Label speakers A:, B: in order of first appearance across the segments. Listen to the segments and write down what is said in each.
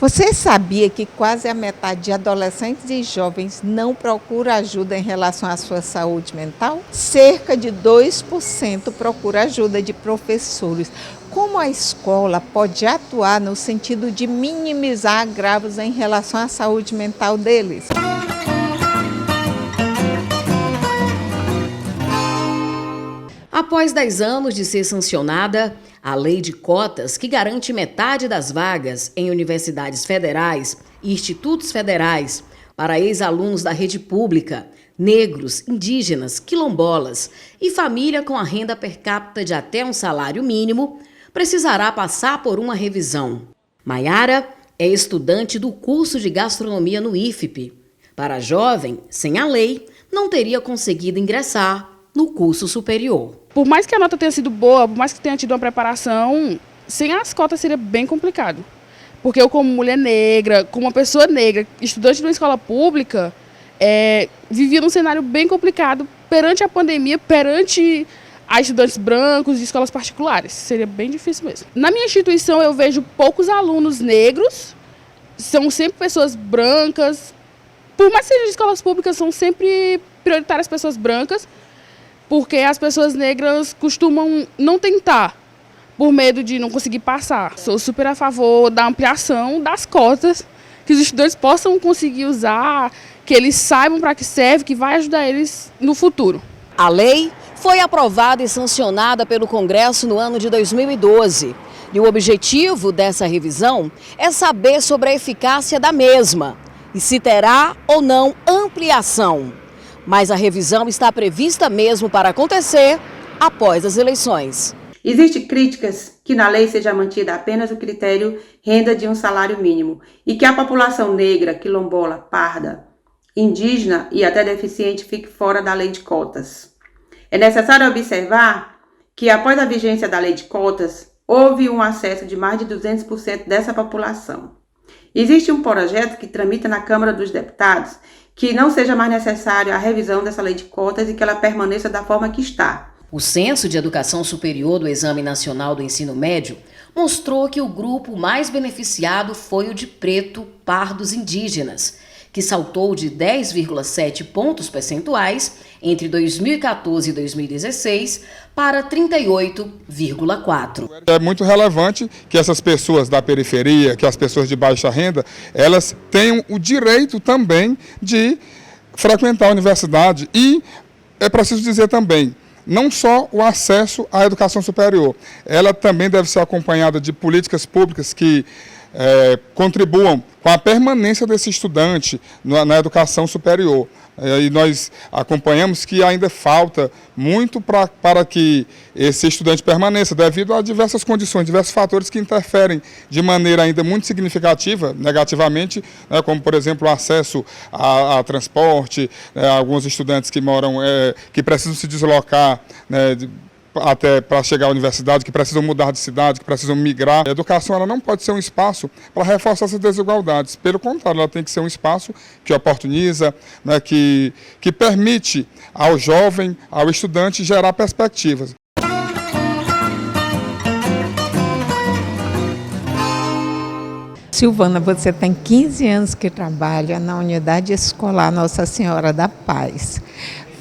A: Você sabia que quase a metade de adolescentes e jovens não procura ajuda em relação à sua saúde mental? Cerca de 2% procura ajuda de professores. Como a escola pode atuar no sentido de minimizar agravos em relação à saúde mental deles?
B: Após 10 anos de ser sancionada, a lei de cotas, que garante metade das vagas em universidades federais e institutos federais para ex-alunos da rede pública, negros, indígenas, quilombolas e família com a renda per capita de até um salário mínimo, precisará passar por uma revisão. Maiara é estudante do curso de gastronomia no IFP. Para a jovem, sem a lei, não teria conseguido ingressar no curso superior.
C: Por mais que a nota tenha sido boa, por mais que tenha tido uma preparação, sem as cotas seria bem complicado. Porque eu, como mulher negra, como uma pessoa negra, estudante de uma escola pública, vivia num cenário bem complicado perante a pandemia, perante a estudantes brancos de escolas particulares. Seria bem difícil mesmo. Na minha instituição eu vejo poucos alunos negros, são sempre pessoas brancas. Por mais que sejam de escolas públicas, são sempre prioritárias pessoas brancas, porque as pessoas negras costumam não tentar, por medo de não conseguir passar. Sou super a favor da ampliação das cotas, que os estudantes possam conseguir usar, que eles saibam para que serve, que vai ajudar eles no futuro.
B: A lei foi aprovada e sancionada pelo Congresso no ano de 2012. E o objetivo dessa revisão é saber sobre a eficácia da mesma e se terá ou não ampliação. Mas a revisão está prevista mesmo para acontecer após as eleições.
D: Existem críticas que na lei seja mantida apenas o critério renda de um salário mínimo e que a população negra, quilombola, parda, indígena e até deficiente fique fora da lei de cotas. É necessário observar que após a vigência da lei de cotas, houve um acesso de mais de 200% dessa população. Existe um projeto que tramita na Câmara dos Deputados que não seja mais necessária a revisão dessa lei de cotas e que ela permaneça da forma que está.
B: O Censo de Educação Superior do Exame Nacional do Ensino Médio mostrou que o grupo mais beneficiado foi o de preto, pardos indígenas, que saltou de 10,7 pontos percentuais entre 2014 e 2016 para 38,4.
E: É muito relevante que essas pessoas da periferia, que as pessoas de baixa renda, elas tenham o direito também de frequentar a universidade e é preciso dizer também, não só o acesso à educação superior, ela também deve ser acompanhada de políticas públicas que contribuam com a permanência desse estudante na educação superior. E nós acompanhamos que ainda falta muito para que esse estudante permaneça, devido a diversas condições, diversos fatores que interferem de maneira ainda muito significativa, negativamente, né, como, por exemplo, o acesso a transporte, alguns estudantes que moram, que precisam se deslocar, né, até para chegar à universidade, que precisam mudar de cidade, que precisam migrar. A educação ela não pode ser um espaço para reforçar essas desigualdades. Pelo contrário, ela tem que ser um espaço que oportuniza, né, que permite ao jovem, ao estudante, gerar perspectivas.
A: Silvana, você tem 15 anos que trabalha na unidade escolar Nossa Senhora da Paz.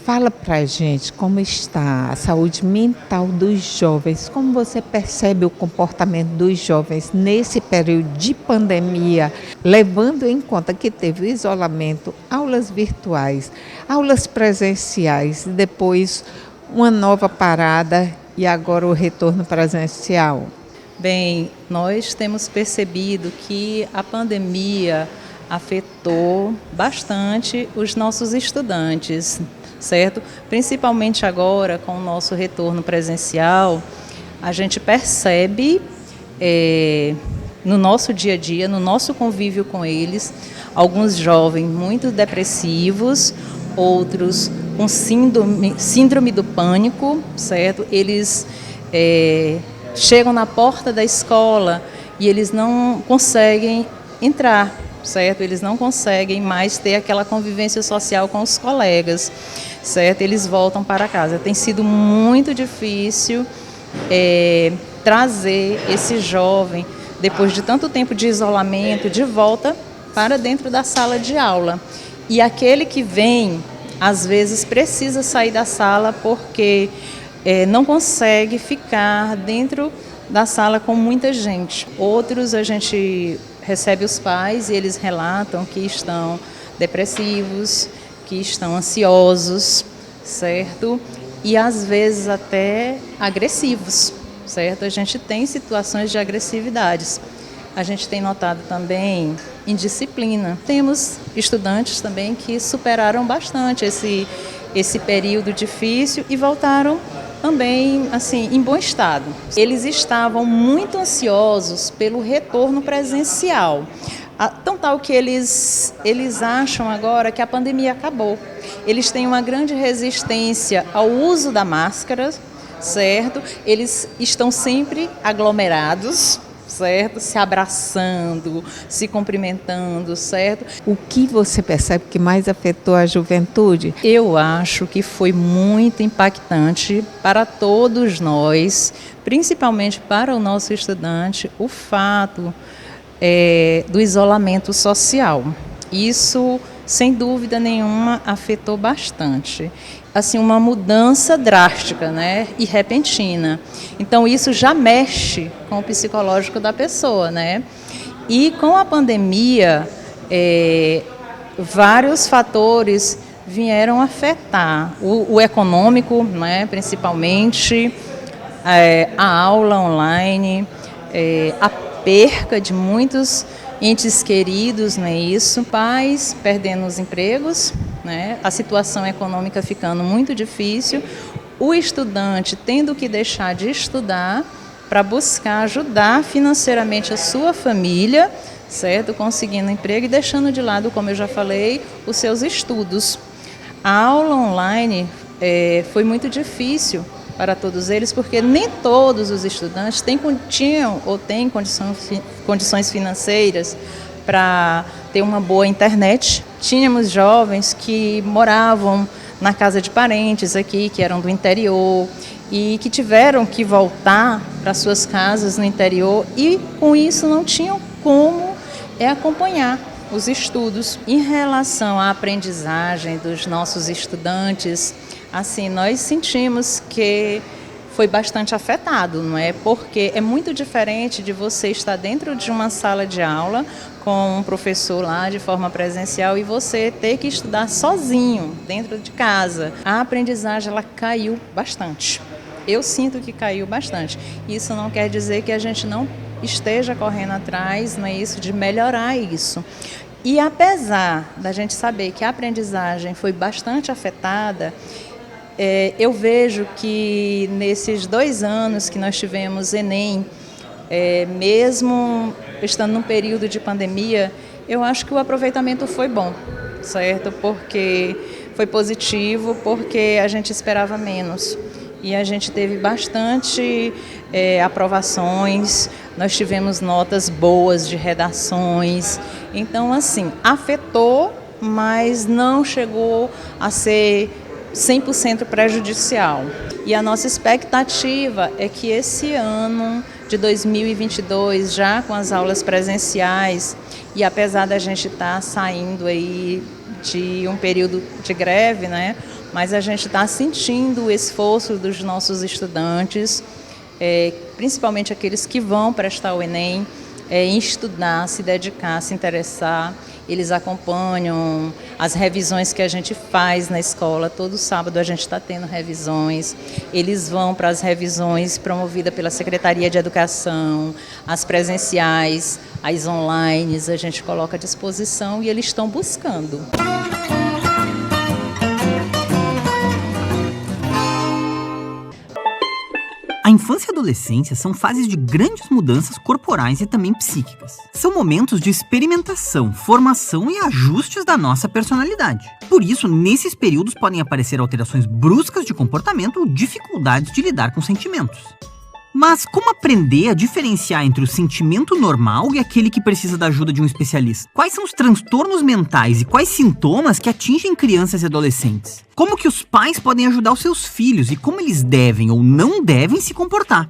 A: Fala pra gente como está a saúde mental dos jovens, como você percebe o comportamento dos jovens nesse período de pandemia, levando em conta que teve o isolamento, aulas virtuais, aulas presenciais, depois uma nova parada e agora o retorno presencial.
F: Bem, nós temos percebido que a pandemia afetou bastante os nossos estudantes, certo? Principalmente agora, com o nosso retorno presencial, a gente percebe no nosso dia a dia, no nosso convívio com eles, alguns jovens muito depressivos, outros com síndrome do pânico, certo? Eles chegam na porta da escola e eles não conseguem entrar, certo? Eles não conseguem mais ter aquela convivência social com os colegas, certo? Eles voltam para casa. Tem sido muito difícil trazer esse jovem depois de tanto tempo de isolamento, de volta para dentro da sala de aula. E aquele que vem, às vezes, precisa sair da sala porque não consegue ficar dentro da sala com muita gente. Outros, a gente recebe os pais e eles relatam que estão depressivos, que estão ansiosos, certo? E às vezes até agressivos, certo? A gente tem situações de agressividades. A gente tem notado também indisciplina. Temos estudantes também que superaram bastante esse período difícil e voltaram também assim, em bom estado. Eles estavam muito ansiosos pelo retorno presencial. Tão tal que eles acham agora que a pandemia acabou. Eles têm uma grande resistência ao uso da máscara, certo? Eles estão sempre aglomerados, certo? Se abraçando, se cumprimentando, certo?
A: O que você percebe que mais afetou a juventude?
F: Eu acho que foi muito impactante para todos nós, principalmente para o nosso estudante, o fato do isolamento social. Isso, sem dúvida nenhuma, afetou bastante. Assim, uma mudança drástica, né, e repentina. Então, isso já mexe com o psicológico da pessoa, né? E com a pandemia, vários fatores vieram afetar o econômico, né, principalmente, a aula online, a perca de muitos entes queridos, não é isso? Pais perdendo os empregos, né? A situação econômica ficando muito difícil, o estudante tendo que deixar de estudar para buscar ajudar financeiramente a sua família, certo? Conseguindo emprego e deixando de lado, como eu já falei, os seus estudos. A aula online foi muito difícil para todos eles, porque nem todos os estudantes tinham ou têm condições financeiras para ter uma boa internet. Tínhamos jovens que moravam na casa de parentes aqui, que eram do interior, e que tiveram que voltar para suas casas no interior e, com isso, não tinham como acompanhar os estudos. Em relação à aprendizagem dos nossos estudantes, assim, nós sentimos que foi bastante afetado, não é? Porque é muito diferente de você estar dentro de uma sala de aula com um professor lá de forma presencial e você ter que estudar sozinho, dentro de casa. A aprendizagem, ela caiu bastante. Eu sinto que caiu bastante. Isso não quer dizer que a gente não esteja correndo atrás, não é isso, de melhorar isso. E apesar da gente saber que a aprendizagem foi bastante afetada, eu vejo que nesses 2 anos que nós tivemos Enem, mesmo estando num período de pandemia, eu acho que o aproveitamento foi bom, certo? Porque foi positivo, porque a gente esperava menos. E a gente teve bastante aprovações, nós tivemos notas boas de redações. Então, assim, afetou, mas não chegou a ser 100% prejudicial. E a nossa expectativa é que esse ano de 2022, já com as aulas presenciais, e apesar da gente estar saindo aí de um período de greve, né, mas a gente está sentindo o esforço dos nossos estudantes, principalmente aqueles que vão prestar o Enem, em estudar, se dedicar, se interessar. Eles acompanham as revisões que a gente faz na escola. Todo sábado a gente está tendo revisões. Eles vão para as revisões promovidas pela Secretaria de Educação, as presenciais, as online, a gente coloca à disposição e eles estão buscando.
G: A infância e a adolescência são fases de grandes mudanças corporais e também psíquicas. São momentos de experimentação, formação e ajustes da nossa personalidade. Por isso, nesses períodos podem aparecer alterações bruscas de comportamento ou dificuldades de lidar com sentimentos. Mas como aprender a diferenciar entre o sentimento normal e aquele que precisa da ajuda de um especialista? Quais são os transtornos mentais e quais sintomas que atingem crianças e adolescentes? Como que os pais podem ajudar os seus filhos e como eles devem ou não devem se comportar?